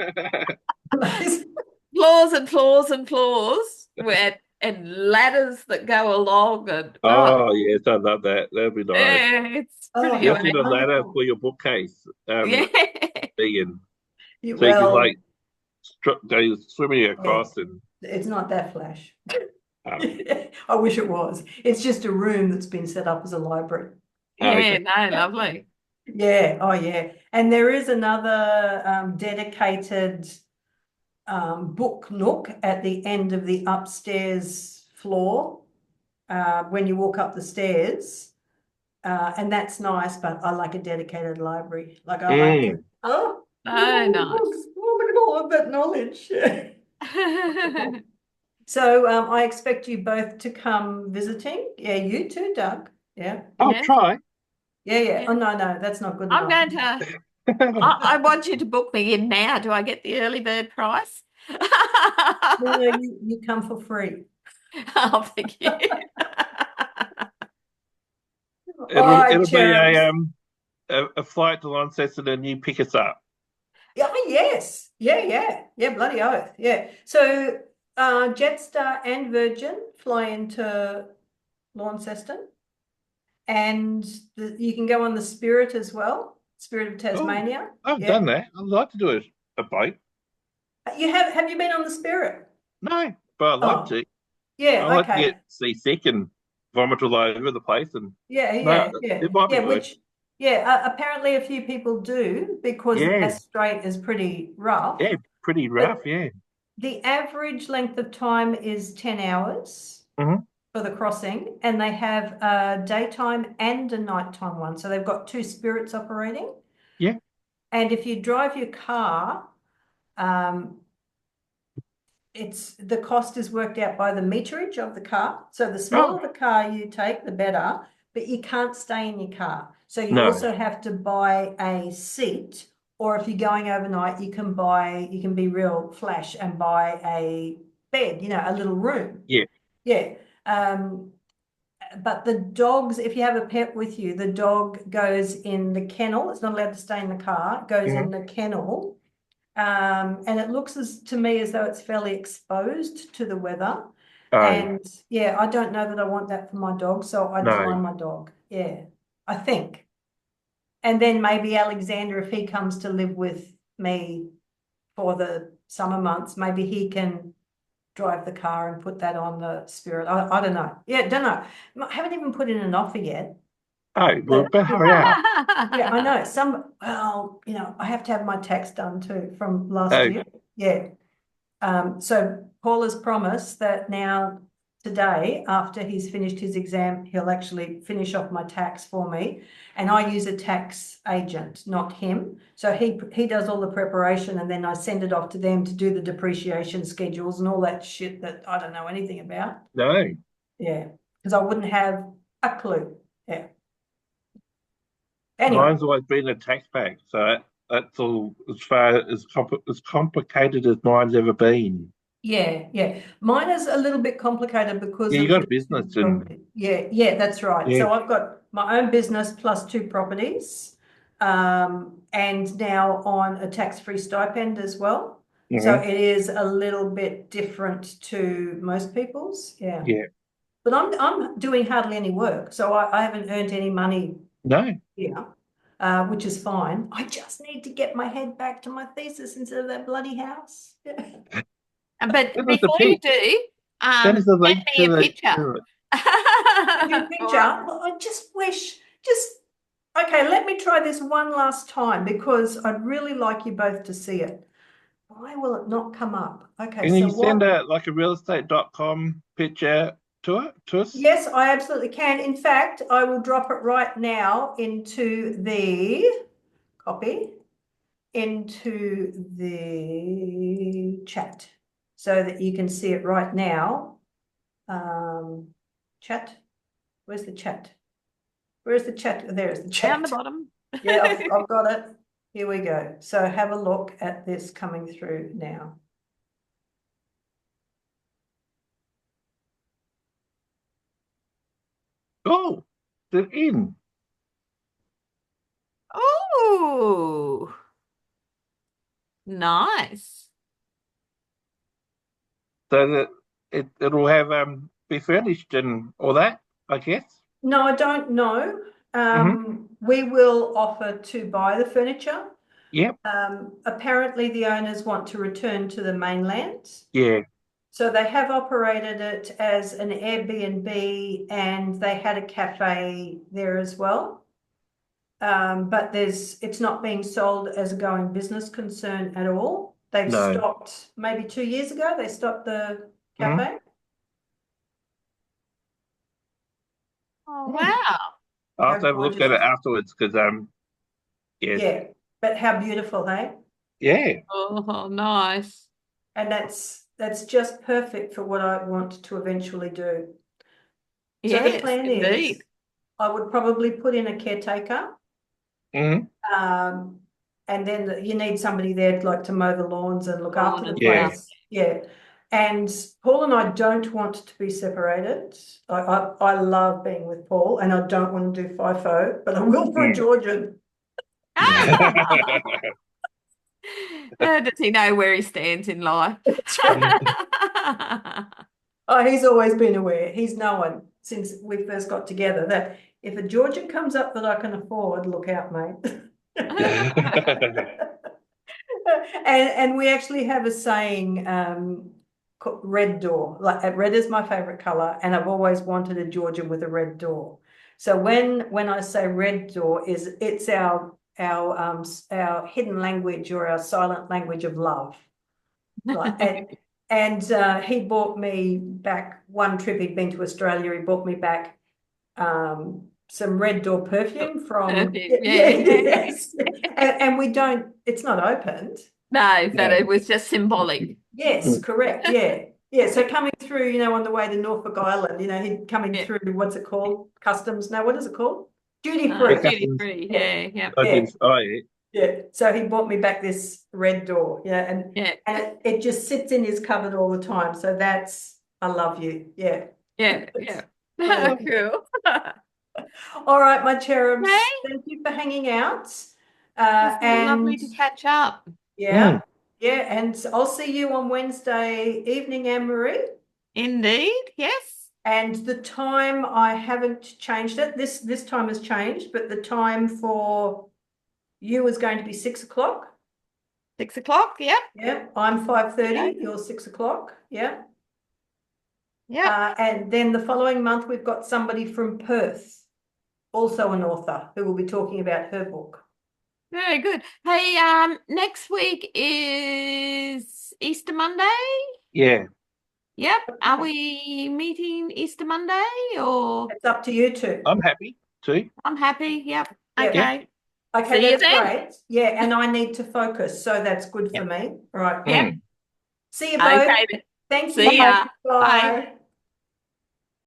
Floors and floors and floors and ladders that go along and oh Oh yes, I love that. That'd be nice. yeah, it's Oh, pretty You just how need a amazing. ladder wonderful. for your bookcase, Yeah. Ian, so you can Well, like go swimming yeah, across and it's not that flash. oh, I wish it was. It's just a room that's been set up as a library. okay. Yeah, no, lovely. Yeah, oh yeah. And there is another dedicated book nook at the end of the upstairs floor when you walk up the stairs. And that's nice, but I like a dedicated library. Like I like to, Mm. oh, look at Oh, all the books. nice. Oh, look at all of that knowledge. So I expect you both to come visiting. Yeah, you too, Doug. Yeah. I'll Yes. try. Yeah, yeah. Yeah. Oh, no, that's not good I'm enough. going to, I want you to book me in now. Do I get the early bird price? No, you come for free. Oh, thank you. All right, It'll be Cherubs. a flight to Launceston and you pick us up. Yeah, oh, yes. Yeah, bloody oath. Yeah. So Jetstar and Virgin fly into Launceston, and you can go on the Spirit as well, Spirit of Oh, Tasmania. I've Yeah. done that. I'd like to do a boat. You have you been on the Spirit? No, but I'd love Oh, to. I yeah, like to get okay. seasick and vomit all over the place. And Yeah, no, yeah, yeah, it might be yeah, good. apparently a few people do because Yeah, Bass Strait is pretty rough. yeah, pretty rough. But Yeah. the average length of time is 10 hours Hmm. for the crossing, and they have a daytime and a nighttime one. So they've got two spirits operating. Yeah. And if you drive your car, um, the cost is worked out by the meterage of the car. So the Oh, smaller the car you take, the better, but you can't stay in your car. So you no. also have to buy a seat, or if you're going overnight, you can be real flash and buy a bed, a little room. Yeah. Yeah. But the dogs, if you have a pet with you, the dog goes in the kennel. It's not allowed to stay in the car. It goes Hmm. in the kennel. And it looks to me as though it's fairly exposed to the weather. Oh, And yeah, I don't know that I want that for my dog, so I no. dry my dog. Yeah, I think. And then maybe Alexander, if he comes to live with me for the summer months, maybe he can drive the car and put that on the Spirit. I don't know. Yeah, don't know. I haven't even put in an offer yet. Oh, well, But better hurry up. yeah, I know. I have to have my tax done too from last Oh, year. Yeah. So Paul has promised that now today, after he's finished his exam, he'll actually finish off my tax for me. And I use a tax agent, not him. So he does all the preparation and then I send it off to them to do the depreciation schedules and all that shit that I don't know anything about. no. Yeah. Because I wouldn't have a clue. Yeah. Anyway. Mine's always been a tax pack. So that's all as far as complicated as mine's ever been. Yeah. Mine is a little bit complicated because Yeah, you of got a the two business and property. Yeah, that's right. yeah. So I've got my own business plus two properties, and now on a tax-free stipend as well. So Hmm. it is a little bit different to most people's. Yeah. Yeah. But I'm doing hardly any work, so I haven't earned any money No. here, which is fine. I just need to get my head back to my thesis instead of that bloody house. Yeah. But That was the before you pitch. do, That is the send link me to a the picture. to it. Your picture. Well, I just wish, okay, let me try this one last time because I'd really like you both to see it. Why will it not come up? Okay, Can so you send what? a like a realestate.com picture to us? Yes, I absolutely can. In fact, I will drop it right now into the copy, into the chat so that you can see it right now. Chat, where's the chat? Where's the chat? There's the Down the chat. bottom. Yeah, I've got it. Here we go. So have a look at this coming through now. Oh, they're in. Oh, nice. So that it'll have be furnished and all that, I guess. No, I don't know. Hmm. We will offer to buy the furniture. Yep. Apparently the owners want to return to the mainland. Yeah. So they have operated it as an Airbnb and they had a cafe there as well. but it's not being sold as a going business concern at all. They've No. stopped maybe 2 years ago. They stopped the Mhm. cafe. Oh, wow. I'll have to have a look at it afterwards because yes, Yeah, but how beautiful, hey? yeah. Oh, nice. And that's just perfect for what I want to eventually do. So the Yes, plan indeed. is I would probably put in a caretaker. Mhm. And then you need somebody there to mow the lawns and look after the Yeah. place. Yeah. And Paul and I don't want to be separated. I love being with Paul and I don't want to do FIFO, but I will for a Georgian. Does he know where he stands in life? Oh, he's always been aware. He's known since we first got together that if a Georgian comes up that I can afford, look out, mate. And we actually have a saying, red door. Like red is my favorite color, and I've always wanted a Georgian with a red door. So when I say red door, it's our hidden language or our silent language of love. And he bought me back one trip he'd been to Australia. He bought me back some red door perfume from Perfume, yes. And we don't, it's not opened. No, but No. it was just symbolic. Yes, correct. Yeah. So coming through, on the way to Norfolk Island, he'd coming through, what's it called? Customs. No, what is it called? Duty free. Duty free. Yeah. Yeah. Oh, yeah. Yeah. So he bought me back this red door. Yeah. And Yeah. it just sits in his cupboard all the time. So I love you. Yeah. Yeah. Cool. All right, my cherubs. Okay. Thank you for hanging out. It's And lovely to catch up. yeah, and I'll see you on Wednesday evening, Anne-Marie. Indeed. Yes. And the time, I haven't changed it. This time has changed, but the time for you is going to be 6 o'clock. 6 o'clock. Yep. Yeah, I'm 5:30. Okay. You're 6 o'clock. Yeah. Yep. And then the following month we've got somebody from Perth, also an author, who will be talking about her book. Very good. Hey, next week is Easter Monday. Yeah. Yep. Are we meeting Easter Monday or? It's up to you two. I'm happy too. I'm happy. Yep. Yeah. Okay. Okay, See you that's then. great. Yeah, and I need to focus, so that's good for me. All right. Yep. See you both. Okay. Thank See you. ya. Bye. Bye.